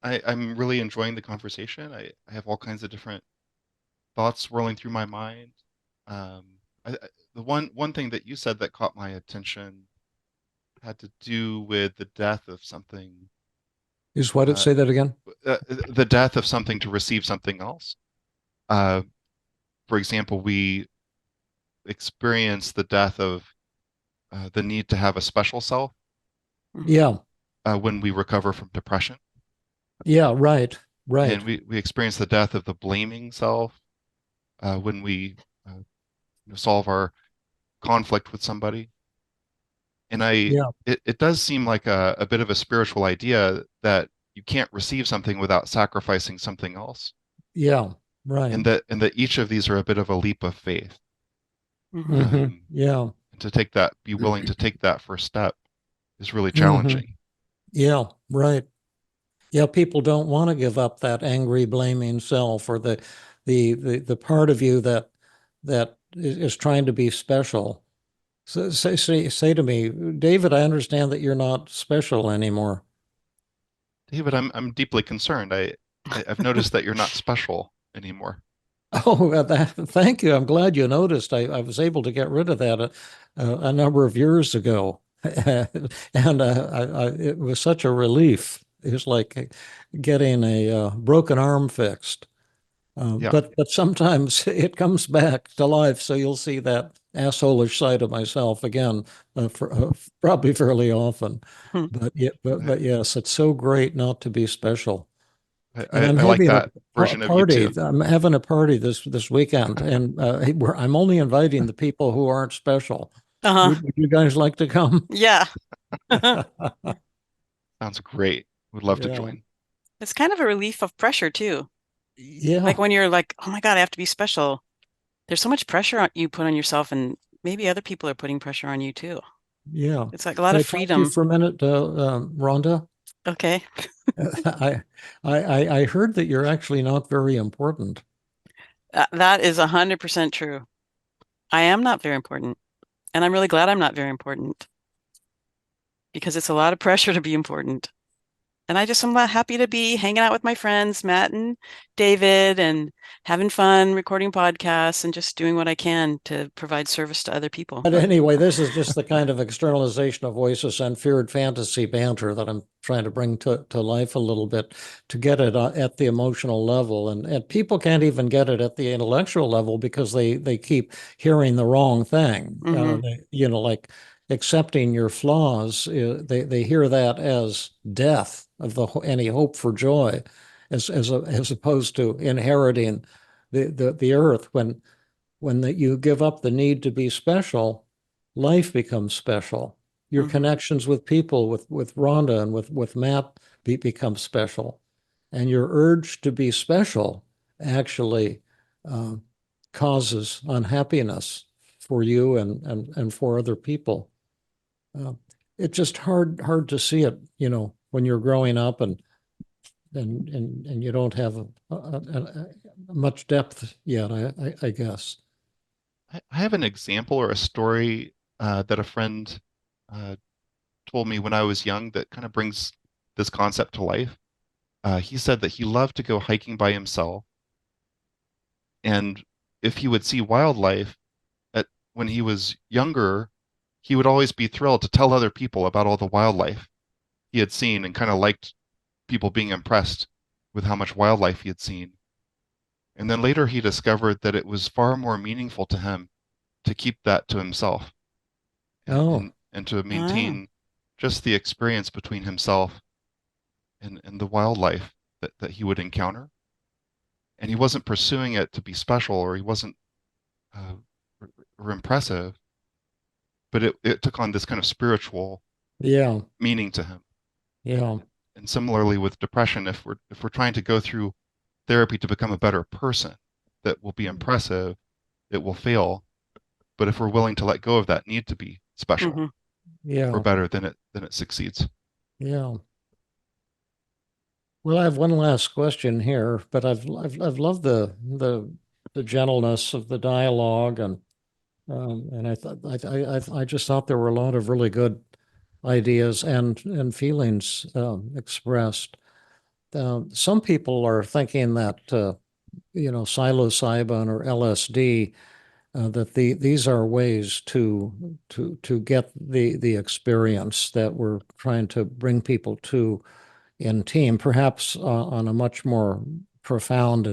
I'm really enjoying the conversation. I have all kinds of different thoughts swirling through my mind. Um, the one thing that you said that caught my attention had to do with the death of something, Is what it uh, say that again? the death of something to receive something else. Uh, for example, we experience the death of the need to have a special self Mhm. Yeah, when we recover from depression, yeah, right, and right. we experience the death of the blaming self when we solve our conflict with somebody. And Yeah, it does seem like a bit of a spiritual idea that you can't receive something without sacrificing something else, yeah, right. and that each of these are a bit of a leap of faith. Mhm. Yeah. And to be willing to take that first step is really hmm challenging. Yeah, right. Yeah, people don't want to give up that angry, blaming self, or the part of you that is trying to be special. So say to me, David, I understand that you're not special anymore. David, I'm deeply concerned. I've noticed that you're not special anymore. Oh, thank you. I'm glad you noticed. I was able to get rid of that a number of years ago, and it was such a relief. It was like getting a broken arm fixed. Yeah, But sometimes it comes back to life, so you'll see that assholish side of myself again, probably fairly often. Hmm. But yes, it's so great not to be special. And I like that a version of you party. too. I'm having a party this weekend, and I'm only inviting the people who aren't special. Uh-huh. Would you guys like to come? Yeah. Sounds great. Would love to Yeah, join. It's kind of a relief of pressure too. Like yeah, when you're like, oh my God, I have to be special. There's so much pressure you put on yourself, and maybe other people are putting pressure on you too. yeah. It's like a lot Can of I talk to you freedom. for a minute, Rhonda? Okay. I heard that you're actually not very important. That is 100% true. I am not very important. And I'm really glad I'm not very important because it's a lot of pressure to be important. And I'm happy to be hanging out with my friends, Matt and David, and having fun recording podcasts and just doing what I can to provide service to other people. But anyway, this is just the kind of externalization of voices and feared fantasy banter that I'm trying to bring to life a little bit to get it at the emotional level. And people can't even get it at the intellectual level because they keep hearing the wrong thing. Like accepting your flaws, they hear that as death of any hope for joy, as opposed to inheriting the earth when you give up the need to be special, life becomes special. Your connections with people, with Rhonda and with Matt become special. And your urge to be special actually causes unhappiness for you and for other people. It's just hard to see it, when you're growing up and you don't have much depth yet, I guess. I have an example or a story that a friend told me when I was young that kind of brings this concept to life. He said that he loved to go hiking by himself, and if he would see wildlife when he was younger, he would always be thrilled to tell other people about all the wildlife he had seen and kind of liked people being impressed with how much wildlife he had seen. And then later he discovered that it was far more meaningful to him to keep that to himself Oh, and to maintain just the experience between himself and the wildlife that he would encounter. And he wasn't pursuing it to be special, or he wasn't or impressive, but it took on this kind of spiritual yeah, meaning to him. yeah. And similarly with depression, if we're trying to go through therapy to become a better person, that will be impressive, it will fail. But if we're willing to let go of that need to be special or Yeah, better, then it succeeds. yeah. Well, I have one last question here, but I've loved the gentleness of the dialogue, and I thought I just thought there were a lot of really good ideas and feelings expressed. Some people are thinking that psilocybin or LSD, that these are ways to get the experience that we're trying to bring people to in team, perhaps on a much more profound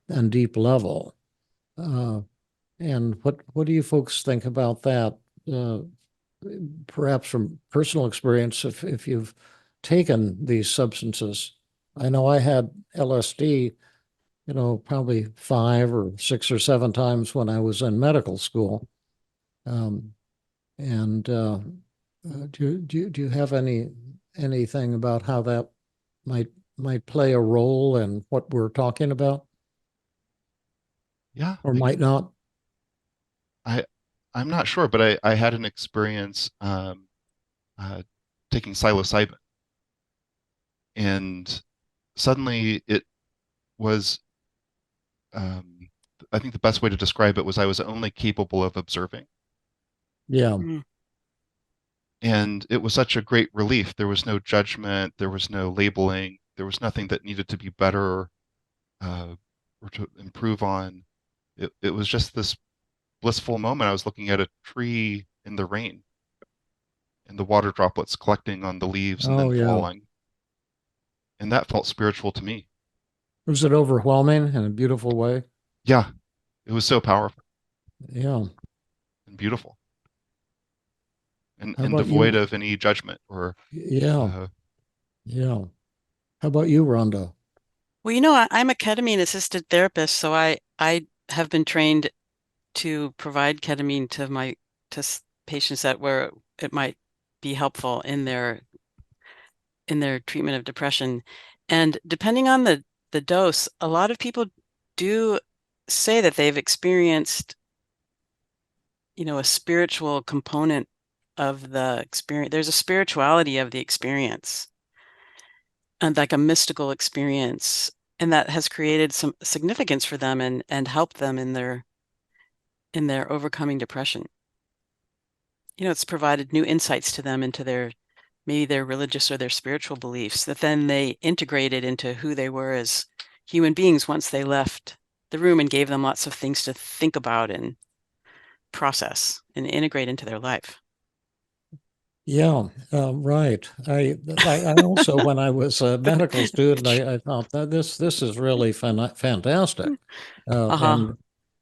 and deep level. Uh, and what do you folks think about that? Uh, Perhaps from personal experience, if you've taken these substances. I know I had LSD, probably 5 or 6 or 7 times when I was in medical school. Um, and do you have anything about how that might might play a role in what we're talking about, Yeah, or might not? I I'm not sure, but I had an experience uh, taking psilocybin, and suddenly it was um, I think the best way to describe it was I was only capable of observing. Yeah. And it was such a great relief. There was no judgment, there was no labeling, there was nothing that needed to be better uh, or to improve on. It was just this blissful moment. I was looking at a tree in the rain and the water droplets collecting on the leaves and then Oh, yeah. falling. And that felt spiritual to me. Was it overwhelming in a beautiful way? Yeah, it was so powerful Yeah. and beautiful How and about devoid you? of any judgment or Yeah. uh, Yeah. How about you, Rhonda? Well, I'm a ketamine assisted therapist, so I have been trained to provide ketamine to patients that where it might be helpful in their treatment of depression. And depending on the dose, a lot of people do say that they've experienced, a spiritual component of the experience. There's a spirituality of the experience. like a mystical experience, and that has created some significance for them and helped them in their overcoming depression. It's provided new insights to them into maybe their religious or their spiritual beliefs that then they integrated into who they were as human beings once they left the room, and gave them lots of things to think about and process and integrate into their life. Yeah, right. I also, when I was a medical student, I thought that this is really fantastic. Uh-huh.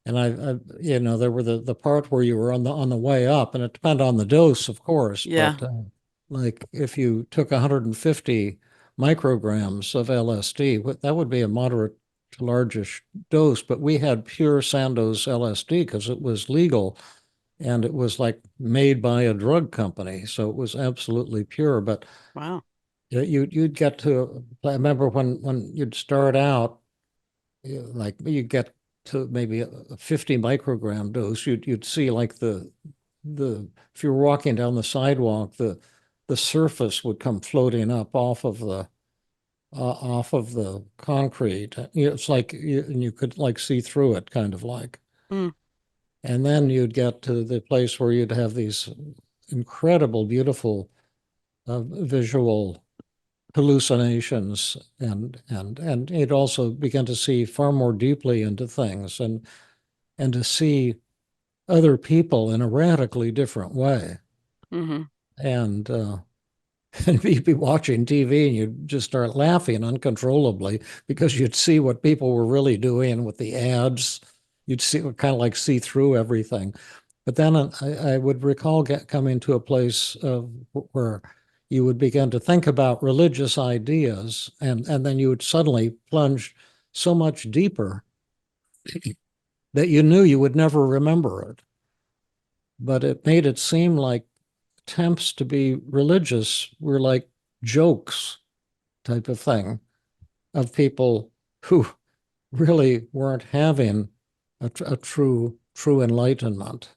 And there were the part where you were on the way up, and it depended on the dose, of course, Yeah. but like if you took 150 micrograms of LSD, that would be a moderate to largish dose, but we had pure Sandoz LSD because it was legal, and it was like made by a drug company, so it was absolutely pure. But Wow. you'd get to, I remember when you'd start out, like you get to maybe a 50 microgram dose, you'd see like the if you were walking down the sidewalk, the surface would come floating up off of the concrete. It's like you could like see through it, kind of like. Mm. And then you'd get to the place where you'd have these incredible, beautiful visual hallucinations, and you'd also begin to see far more deeply into things, and to see other people in a radically different way. Mm-hmm. And and you'd be watching TV and you'd just start laughing uncontrollably because you'd see what people were really doing with the ads. You'd see, kind of like see through everything. But then I would recall coming to a place where you would begin to think about religious ideas, and then you would suddenly plunge so much deeper that you knew you would never remember it. But it made it seem like attempts to be religious were like jokes type of thing of people who really weren't having a true enlightenment,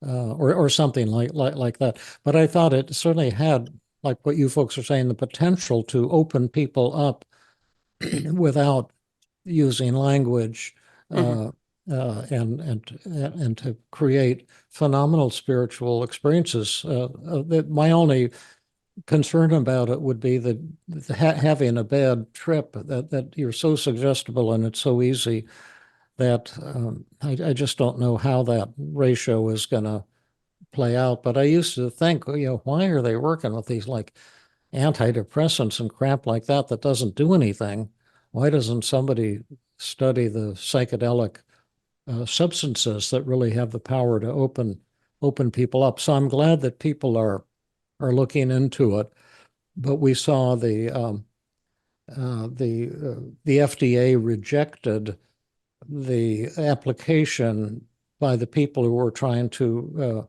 or something like that. But I thought it certainly had, like what you folks are saying, the potential to open people up without using language, Mm-hmm. and to create phenomenal spiritual experiences. That my only concern about it would be that having a bad trip, that you're so suggestible and it's so easy that I just don't know how that ratio is going to play out. But I used to think, why are they working with these like antidepressants and crap like that doesn't do anything? Why doesn't somebody study the psychedelic substances that really have the power to open people up? So I'm glad that people are looking into it. But we saw the FDA rejected the application by the people who were trying to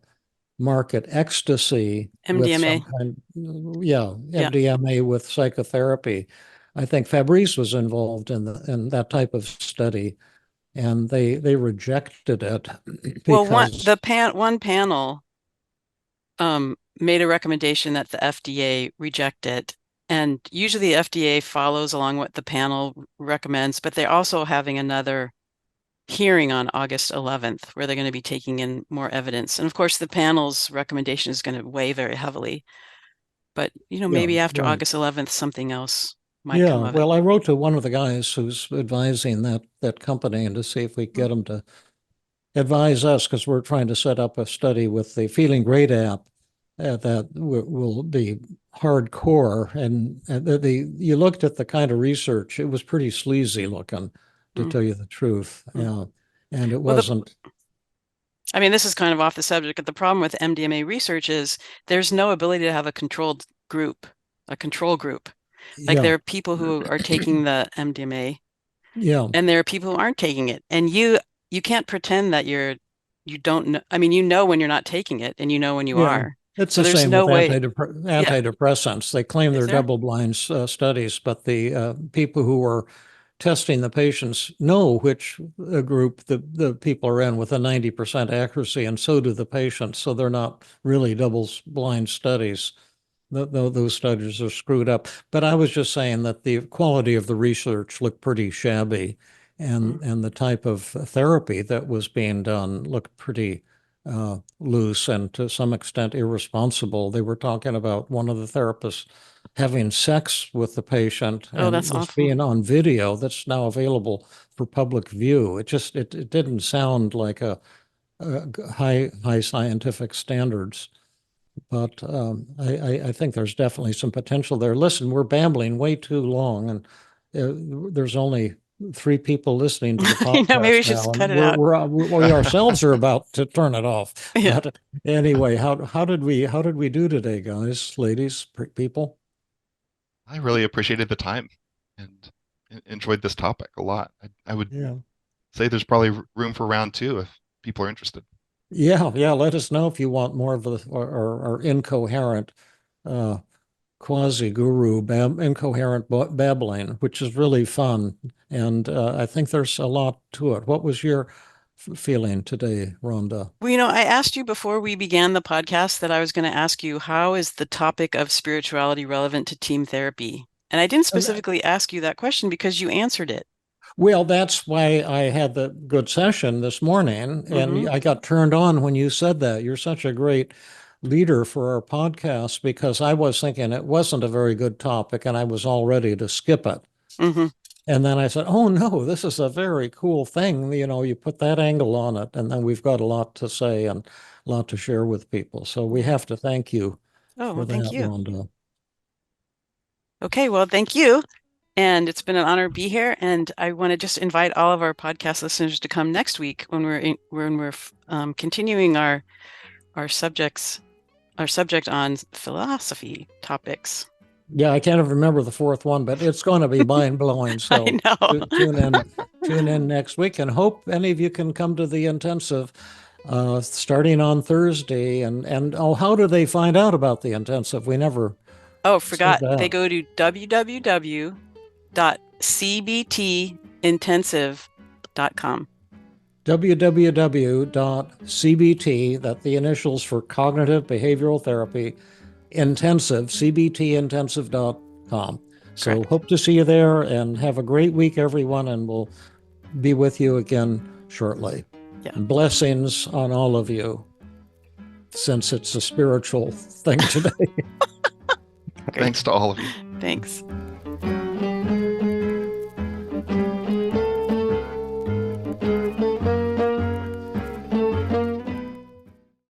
market ecstasy with some MDMA. kind, yeah, Yeah. MDMA with psychotherapy. I think Fabrice was involved in that type of study, and they rejected it Well, because one panel made a recommendation that the FDA reject it. And usually the FDA follows along what the panel recommends, but they're also having another hearing on August 11th where they're going to be taking in more evidence. And of course, the panel's recommendation is going to weigh very heavily. But, yeah, maybe after right. August 11th, something else might come Yeah, of it. well, I wrote to one of the guys who's advising that company, and to see if we could get him to advise us, because we're trying to set up a study with the Feeling Great app that will be hardcore. And you looked at the kind of research; it was pretty sleazy looking, to Mm. tell you the truth. Mm. And it Well, wasn't. this is kind of off the subject, but the problem with MDMA research is there's no ability to have a control group. Like Yeah, there are people who are taking the MDMA yeah, and there are people who aren't taking it. And you can't pretend that you don't know. You know when you're not taking it and you know when you yeah. are. It's So the there's same no with way. Yeah. antidepressants. They claim Is they're there? double-blind studies, but the people who are testing the patients know which group the people are in with a 90% accuracy, and so do the patients. So they're not really double-blind studies. those studies are screwed up. But I was just saying that the quality of the research looked pretty shabby, and the type of therapy that was being done looked pretty loose and to some extent irresponsible. They were talking about one of the therapists having sex with the patient, Oh, and that's it was awful. being on video that's now available for public view. It didn't sound like a high scientific standards. But I think there's definitely some potential there. Listen, we're babbling way too long, and there's only 3 people listening to the Maybe we podcast should now, just and cut it out. we ourselves are about to turn it off. Yeah. But anyway, how did we do today, guys, ladies, people? I really appreciated the time and enjoyed this topic a lot. I would Yeah. say there's probably room for round 2 if people are interested. Yeah. Let us know if you want more of the or incoherent uh, quasi-guru incoherent babbling, which is really fun. And I think there's a lot to it. What was your feeling today, Rhonda? Well, I asked you before we began the podcast that I was going to ask you, how is the topic of spirituality relevant to team therapy? And I didn't specifically ask you that question because you answered it. Well, that's why I had the good session this morning, and I got turned on when you said that. You're such a great leader for our podcast, because I was thinking it wasn't a very good topic and I was all ready to skip it. And then I said, oh no, this is a very cool thing. You put that angle on it, and then we've got a lot to say and a lot to share with people. So we have to thank you Oh, for well, thank that, you. Rhonda. Okay, well, thank you. And it's been an honor to be here. And I want to just invite all of our podcast listeners to come next week when we're continuing our subject on philosophy topics. Yeah, I can't even remember the 4th one, but it's going to be mind-blowing. So I know. tune in next week, and hope any of you can come to the intensive starting on Thursday. And how do they find out about the intensive? We never forgot. said that. They go to www.cbtintensive.com. www.cbt, that the initials for cognitive behavioral therapy, intensive, cbtintensive.com. So Correct. hope to see you there, and have a great week, everyone, and we'll be with you again shortly. Yeah. And blessings on all of you, since it's a spiritual thing today. Thanks to all of you. Thanks.